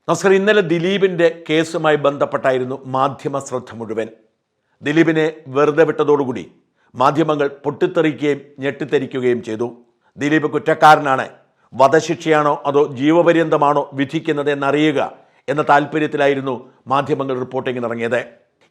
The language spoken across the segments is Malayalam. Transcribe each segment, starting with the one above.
നമസ്കാരം. ഇന്നലെ ദിലീപിൻ്റെ കേസുമായി ബന്ധപ്പെട്ടായിരുന്നു മാധ്യമ ശ്രദ്ധ മുഴുവൻ. ദിലീപിനെ വെറുതെ വിട്ടതോടുകൂടി മാധ്യമങ്ങൾ പൊട്ടിത്തെറിക്കുകയും ഞെട്ടിത്തെറിക്കുകയും ചെയ്തു. ദിലീപ് കുറ്റക്കാരനാണ്, വധശിക്ഷയാണോ അതോ ജീവപര്യന്തമാണോ വിധിക്കുന്നത് എന്നറിയുക എന്ന താല്പര്യത്തിലായിരുന്നു മാധ്യമങ്ങൾ റിപ്പോർട്ടിങ്ങിന് ഇറങ്ങിയത്.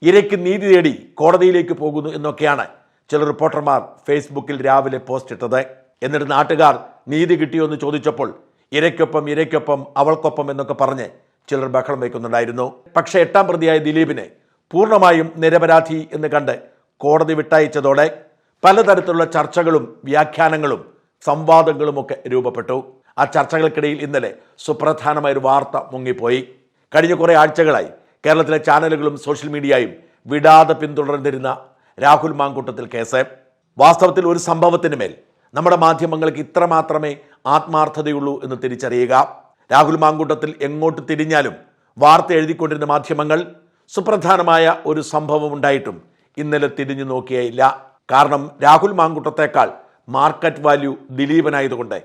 ഇരയ്ക്ക് നീതി തേടി കോടതിയിലേക്ക് പോകുന്നു എന്നൊക്കെയാണ് ചില റിപ്പോർട്ടർമാർ ഫേസ്ബുക്കിൽ രാവിലെ പോസ്റ്റ് ഇട്ടത്. എന്നിട്ട് നാട്ടുകാർ നീതി കിട്ടിയോ എന്ന് ചോദിച്ചപ്പോൾ ഇരയ്ക്കൊപ്പം അവൾക്കൊപ്പം എന്നൊക്കെ പറഞ്ഞ് ചിലർ ബഹളം വയ്ക്കുന്നുണ്ടായിരുന്നു. പക്ഷേ 8ാം പ്രതിയായ ദിലീപിനെ പൂർണ്ണമായും നിരപരാധി എന്ന് കണ്ട് കോടതി വിട്ടയച്ചതോടെ പലതരത്തിലുള്ള ചർച്ചകളും വ്യാഖ്യാനങ്ങളും സംവാദങ്ങളുമൊക്കെ രൂപപ്പെട്ടു. ആ ചർച്ചകൾക്കിടയിൽ ഇന്നലെ സുപ്രധാനമായൊരു വാർത്ത മുങ്ങിപ്പോയി. കഴിഞ്ഞ കുറേ ആഴ്ചകളായി കേരളത്തിലെ ചാനലുകളും സോഷ്യൽ മീഡിയയും വിടാതെ പിന്തുടർന്നിരുന്ന രാഹുൽ മാങ്കൂട്ടത്തിൽ കേസ്. വാസ്തവത്തിൽ ഒരു സംഭവത്തിന് മേൽ നമ്മുടെ മാധ്യമങ്ങൾക്ക് ഇത്ര മാത്രമേ ആത്മാർത്ഥതയുള്ളൂ എന്ന് തിരിച്ചറിയുക. രാഹുൽ മാങ്കൂട്ടത്തിൽ എങ്ങോട്ട് തിരിഞ്ഞാലും വാർത്ത എഴുതിക്കൊണ്ടിരുന്ന മാധ്യമങ്ങൾ സുപ്രധാനമായ ഒരു സംഭവം ഉണ്ടായിട്ടും ഇന്നലെ തിരിഞ്ഞു നോക്കിയില്ല. കാരണം രാഹുൽ മാങ്കൂട്ടത്തേക്കാൾ മാർക്കറ്റ് വാല്യൂ ദിലീപനായതുകൊണ്ട്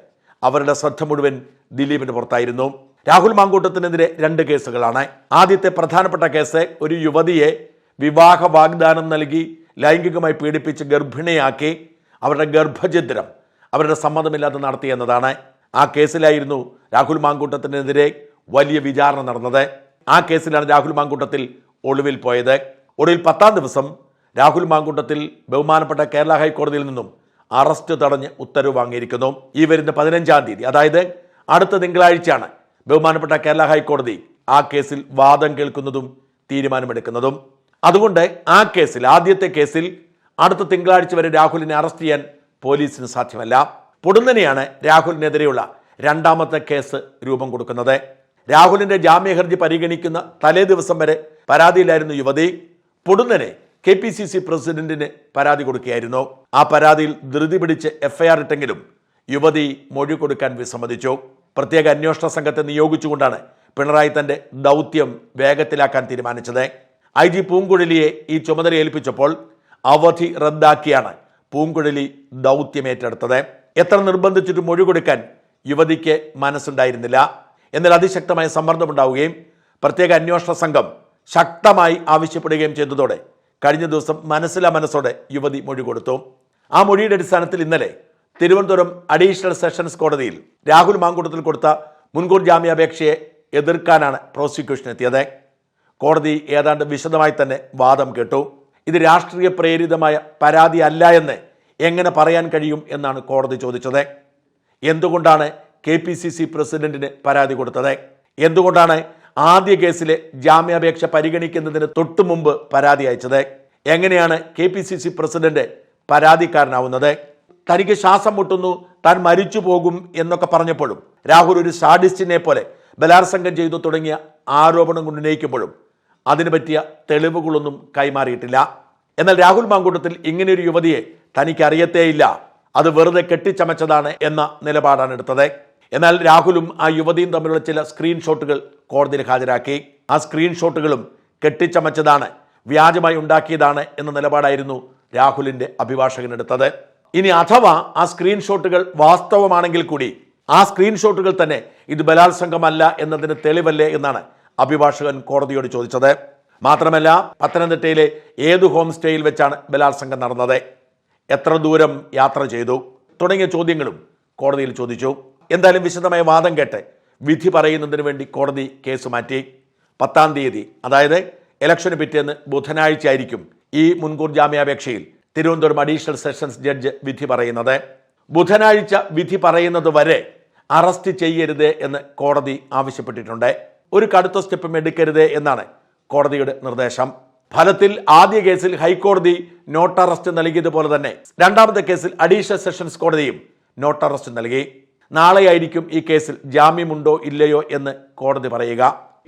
അവരുടെ ശ്രദ്ധ മുഴുവൻ ദിലീപിന് പുറത്തായിരുന്നു. രാഹുൽ മാങ്കൂട്ടത്തിനെതിരെ 2 കേസുകളാണ്. ആദ്യത്തെ പ്രധാനപ്പെട്ട കേസ് ഒരു യുവതിയെ വിവാഹ വാഗ്ദാനം നൽകി ലൈംഗികമായി പീഡിപ്പിച്ച് ഗർഭിണിയാക്കി അവരുടെ ഗർഭഛിദ്രം അവരുടെ സമ്മതമില്ലാതെ നടത്തി എന്നതാണ്. ആ കേസിലായിരുന്നു രാഹുൽ മാങ്കൂട്ടത്തിനെതിരെ വലിയ വിചാരണ നടന്നത്. ആ കേസിലാണ് രാഹുൽ മാങ്കൂട്ടത്തിൽ ഒളിവിൽ പോയത്. ഒടുവിൽ 10ാം ദിവസം രാഹുൽ മാങ്കൂട്ടത്തിൽ ബഹുമാനപ്പെട്ട കേരള ഹൈക്കോടതിയിൽ നിന്നും അറസ്റ്റ് തടഞ്ഞ് ഉത്തരവ് വാങ്ങിയിരിക്കുന്നു. ഈ വരുന്ന 15ാം തീയതി, അതായത് അടുത്ത തിങ്കളാഴ്ചയാണ് ബഹുമാനപ്പെട്ട കേരള ഹൈക്കോടതി ആ കേസിൽ വാദം കേൾക്കുന്നതും തീരുമാനമെടുക്കുന്നതും. അതുകൊണ്ട് ആ കേസിൽ, ആദ്യത്തെ കേസിൽ അടുത്ത തിങ്കളാഴ്ച വരെ രാഹുലിനെ അറസ്റ്റ് ചെയ്യാൻ പോലീസിന് സാധ്യമല്ല. പൊടുന്നനെയാണ് രാഹുലിനെതിരെയുള്ള 2ാമത്തെ കേസ് രൂപം കൊടുക്കുന്നത്. രാഹുലിന്റെ ജാമ്യഹർജി പരിഗണിക്കുന്ന തലേ ദിവസം വരെ പരാതിയിലായിരുന്നു യുവതി. പൊടുന്നനെ KPCC പ്രസിഡന്റിന് പരാതി കൊടുക്കുകയായിരുന്നു. ആ പരാതിയിൽ ധൃതി പിടിച്ച് FIR ഇട്ടെങ്കിലും യുവതി മൊഴി കൊടുക്കാൻ വിസമ്മതിച്ചു. പ്രത്യേക അന്വേഷണ സംഘത്തെ നിയോഗിച്ചുകൊണ്ടാണ് പിണറായി തന്റെ ദൗത്യം വേഗത്തിലാക്കാൻ തീരുമാനിച്ചത്. IG പൂങ്കുഴലിയെ ഈ ചുമതല ഏൽപ്പിച്ചപ്പോൾ അവധി റദ്ദാക്കിയാണ് പൂങ്കുഴലി ദൗത്യമേറ്റെടുത്തത്. എത്ര നിർബന്ധിച്ചിട്ട് മൊഴി കൊടുക്കാൻ യുവതിക്ക് മനസ്സുണ്ടായിരുന്നില്ല. എന്നാൽ അതിശക്തമായ സമ്മർദ്ദമുണ്ടാവുകയും പ്രത്യേക അന്വേഷണ സംഘം ശക്തമായി ആവശ്യപ്പെടുകയും ചെയ്തതോടെ കഴിഞ്ഞ ദിവസം മനസ്സോടെ യുവതി മൊഴി കൊടുത്തു. ആ മൊഴിയുടെ അടിസ്ഥാനത്തിൽ ഇന്നലെ തിരുവനന്തപുരം അഡീഷണൽ സെഷൻസ് കോടതിയിൽ രാഹുൽ മാങ്കൂട്ടത്തിൽ കൊടുത്ത മുൻകൂർ ജാമ്യാപേക്ഷയെ എതിർക്കാനാണ് പ്രോസിക്യൂഷൻ എത്തിയത്. കോടതി ഏതാണ്ട് വിശദമായി തന്നെ വാദം കേട്ടു. ഇത് രാഷ്ട്രീയ പ്രേരിതമായ പരാതി അല്ല എന്ന് എങ്ങനെ പറയാൻ കഴിയും എന്നാണ് കോടതി ചോദിച്ചത്. എന്തുകൊണ്ടാണ് KPCC പ്രസിഡന്റിന് പരാതി കൊടുത്തത്? എന്തുകൊണ്ടാണ് ആദ്യ കേസിലെ ജാമ്യാപേക്ഷ പരിഗണിക്കുന്നതിന് തൊട്ടു മുമ്പ് പരാതി അയച്ചത്? എങ്ങനെയാണ് KPCC പ്രസിഡന്റ് പരാതിക്കാരനാവുന്നത്? തനിക്ക് ശ്വാസം മുട്ടുന്നു, താൻ മരിച്ചു പോകും എന്നൊക്കെ പറഞ്ഞപ്പോഴും രാഹുൽ ഒരു സാഡിസ്റ്റിനെ പോലെ ബലാത്സംഗം ചെയ്തു തുടങ്ങിയ ആരോപണം ഉന്നയിക്കുമ്പോഴും അതിന് പറ്റിയ തെളിവുകളൊന്നും കൈമാറിയിട്ടില്ല. എന്നാൽ രാഹുൽ മാങ്കൂട്ടത്തിൽ ഇങ്ങനെയൊരു യുവതിയെ തനിക്ക് അറിയത്തേയില്ല, അത് വെറുതെ കെട്ടിച്ചമച്ചതാണ് എന്ന നിലപാടാണ് എടുത്തത്. എന്നാൽ രാഹുലും ആ യുവതിയും തമ്മിലുള്ള ചില സ്ക്രീൻഷോട്ടുകൾ കോടതിയിൽ ഹാജരാക്കി. ആ സ്ക്രീൻഷോട്ടുകളും കെട്ടിച്ചമച്ചതാണ്, വ്യാജമായി ഉണ്ടാക്കിയതാണ് എന്ന നിലപാടായിരുന്നു രാഹുലിന്റെ അഭിഭാഷകൻ എടുത്തത്. ഇനി അഥവാ ആ സ്ക്രീൻഷോട്ടുകൾ വാസ്തവമാണെങ്കിൽ കൂടി ആ സ്ക്രീൻഷോട്ടുകൾ തന്നെ ഇത് ബലാത്സംഗമല്ല എന്നതിന് തെളിവല്ലേ എന്നാണ് അഭിഭാഷകൻ കോടതിയോട് ചോദിച്ചത്. മാത്രമല്ല, പത്തനംതിട്ടയിലെ ഏത് ഹോം സ്റ്റേയിൽ വെച്ചാണ് ബലാത്സംഗം നടന്നത്, എത്ര ദൂരം യാത്ര ചെയ്തു തുടങ്ങിയ ചോദ്യങ്ങളും കോടതിയിൽ ചോദിച്ചു. എന്തായാലും വിശദമായ വാദം കേട്ട് വിധി പറയുന്നതിന് വേണ്ടി കോടതി കേസ് മാറ്റി. 10ാം തീയതി, അതായത് ഇലക്ഷന് പിറ്റേന്ന് ബുധനാഴ്ച ആയിരിക്കും ഈ മുൻകൂർ ജാമ്യാപേക്ഷയിൽ തിരുവനന്തപുരം അഡീഷണൽ സെഷൻസ് ജഡ്ജ് വിധി പറയുന്നത്. ബുധനാഴ്ച വിധി പറയുന്നത് വരെ അറസ്റ്റ് ചെയ്യരുത് എന്ന് കോടതി ആവശ്യപ്പെട്ടിട്ടുണ്ട്. ഒരു കടുത്ത സ്റ്റെപ്പും എടുക്കരുത് എന്നാണ് കോടതിയുടെ നിർദ്ദേശം. ഫലത്തിൽ ആദ്യ കേസിൽ ഹൈക്കോടതി നോട്ട് അറസ്റ്റ് നൽകിയതുപോലെ തന്നെ 2ാമത്തെ കേസിൽ അഡീഷണൽ സെഷൻസ് കോടതിയും നോട്ട് അറസ്റ്റ് നൽകി. നാളെയായിരിക്കും ഈ കേസിൽ ജാമ്യമുണ്ടോ ഇല്ലയോ എന്ന് കോടതി പറയുക.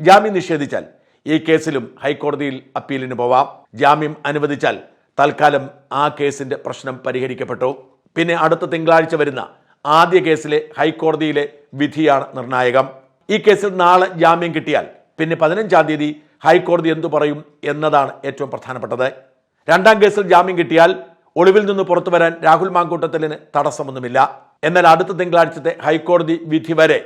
ജാമ്യം നിഷേധിച്ചാൽ ഈ കേസിലും ഹൈക്കോടതിയിൽ അപ്പീലിന് പോവാം. ജാമ്യം അനുവദിച്ചാൽ തൽക്കാലം ആ കേസിന്റെ പ്രശ്നം പരിഹരിക്കപ്പെട്ടു. പിന്നെ അടുത്ത തിങ്കളാഴ്ച വരുന്ന ആദ്യ കേസിലെ ഹൈക്കോടതിയിലെ വിധിയാണ് നിർണായകം. ഈ കേസിൽ നാളെ ജാമ്യം കിട്ടിയാൽ പിന്നെ 15ാം തീയതി ഹൈക്കോടതി എന്തു പറയും എന്നതാണ് ഏറ്റവും പ്രധാനപ്പെട്ടത്. 2ാം കേസിൽ ജാമ്യം കിട്ടിയാൽ ഒളിവിൽ നിന്ന് പുറത്തു വരാൻ രാഹുൽ മാങ്കൂട്ടത്തിലിന് തടസ്സമൊന്നുമില്ല. എന്നാൽ അടുത്ത തിങ്കളാഴ്ചത്തെ ഹൈക്കോടതി വിധി വരെ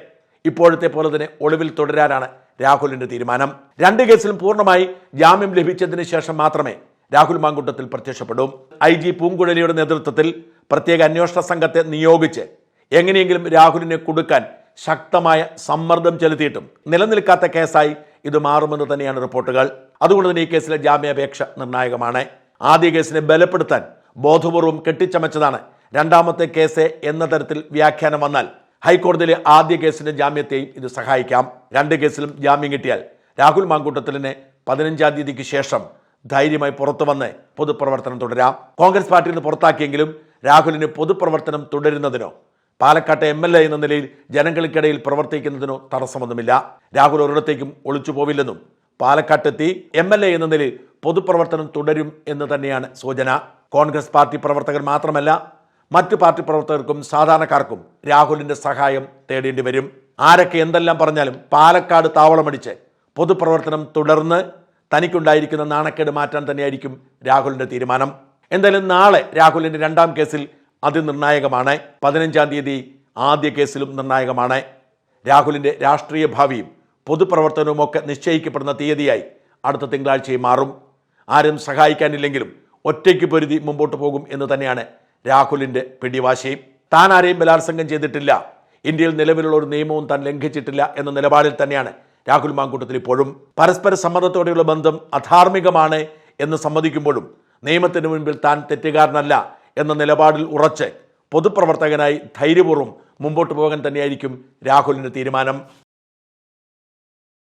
ഇപ്പോഴത്തെ പോലെ തന്നെ ഒളിവിൽ തുടരാനാണ് രാഹുലിന്റെ തീരുമാനം. 2 കേസിലും പൂർണ്ണമായി ജാമ്യം ലഭിച്ചതിന് ശേഷം മാത്രമേ രാഹുൽ മാങ്കൂട്ടത്തിൽ പ്രത്യക്ഷപ്പെടും. IG പൂങ്കുഴലിയുടെ നേതൃത്വത്തിൽ പ്രത്യേക അന്വേഷണ സംഘത്തെ നിയോഗിച്ച് എങ്ങനെയെങ്കിലും രാഹുലിനെ കുടുക്കാൻ ശക്തമായ സമ്മർദ്ദം ചെലുത്തിയിട്ടും നിലനിൽക്കാത്ത കേസായി ഇത് മാറുമെന്ന് തന്നെയാണ് റിപ്പോർട്ടുകൾ. അതുകൊണ്ട് തന്നെ ഈ കേസിലെ ജാമ്യാപേക്ഷ നിർണായകമാണ്. ആദ്യ കേസിനെ ബലപ്പെടുത്താൻ ബോധപൂർവം കെട്ടിച്ചമച്ചതാണ് രണ്ടാമത്തെ കേസ് എന്ന തരത്തിൽ വ്യാഖ്യാനം വന്നാൽ ഹൈക്കോടതിയിലെ ആദ്യ കേസിന്റെ ജാമ്യത്തെയും ഇത് സഹായിക്കാം. 2 കേസിലും ജാമ്യം കിട്ടിയാൽ രാഹുൽ മാങ്കൂട്ടത്തിലിനെ 15-ാം തീയതിക്ക് ശേഷം ധൈര്യമായി പുറത്തു വന്ന് പൊതുപ്രവർത്തനം തുടരാം. കോൺഗ്രസ് പാർട്ടിയിൽ നിന്ന് പുറത്താക്കിയെങ്കിലും രാഹുലിന് പൊതുപ്രവർത്തനം തുടരുന്നതിനോ പാലക്കാട്ടെ MLA എന്ന നിലയിൽ ജനങ്ങൾക്കിടയിൽ പ്രവർത്തിക്കുന്നതിനോ തടസ്സമൊന്നുമില്ല. രാഹുൽ ഒരിടത്തേക്കും ഒളിച്ചു പോവില്ലെന്നും പാലക്കാട്ടെത്തി MLA എന്ന നിലയിൽ പൊതുപ്രവർത്തനം തുടരും എന്ന് തന്നെയാണ് സൂചന. കോൺഗ്രസ് പാർട്ടി പ്രവർത്തകർ മാത്രമല്ല, മറ്റു പാർട്ടി പ്രവർത്തകർക്കും സാധാരണക്കാർക്കും രാഹുലിന്റെ സഹായം തേടേണ്ടി വരും. ആരൊക്കെ എന്തെല്ലാം പറഞ്ഞാലും പാലക്കാട് താവളമടിച്ച് പൊതുപ്രവർത്തനം തുടർന്ന് തനിക്കുണ്ടായിരിക്കുന്ന നാണക്കേട് മാറ്റാൻ തന്നെയായിരിക്കും രാഹുലിന്റെ തീരുമാനം. എന്തായാലും നാളെ രാഹുലിന്റെ 2ാം കേസിൽ അതിനിർണായകമാണ്. 15-ാം തീയതി ആദ്യ കേസിലും നിർണായകമാണ്. രാഹുലിന്റെ രാഷ്ട്രീയ ഭാവിയും പൊതുപ്രവർത്തനവുമൊക്കെ നിശ്ചയിക്കപ്പെടുന്ന തീയതിയായി അടുത്ത തിങ്കളാഴ്ചയും മാറും. ആരും സഹായിക്കാനില്ലെങ്കിലും ഒറ്റയ്ക്ക് പൊരുതി മുമ്പോട്ട് പോകും എന്ന് തന്നെയാണ് രാഹുലിന്റെ പിടിവാശി. താൻ ആരെയും ബലാത്സംഗം ചെയ്തിട്ടില്ല, ഇന്ത്യയിൽ നിലവിലുള്ള ഒരു നിയമവും താൻ ലംഘിച്ചിട്ടില്ല എന്ന നിലപാടിൽ തന്നെയാണ് രാഹുൽ മാങ്കൂട്ടത്തിൽ ഇപ്പോഴും. പരസ്പര സമ്മതത്തോടെയുള്ള ബന്ധം അധാർമികമാണ് എന്ന് സമ്മതിക്കുമ്പോഴും നിയമത്തിന് മുൻപിൽ താൻ തെറ്റുകാരനല്ല എന്ന നിലപാടിൽ ഉറച്ച് പൊതുപ്രവർത്തകനായി ധൈര്യപൂർവ്വം മുമ്പോട്ട് പോകാൻ തന്നെയായിരിക്കും രാഹുലിന്റെ തീരുമാനം.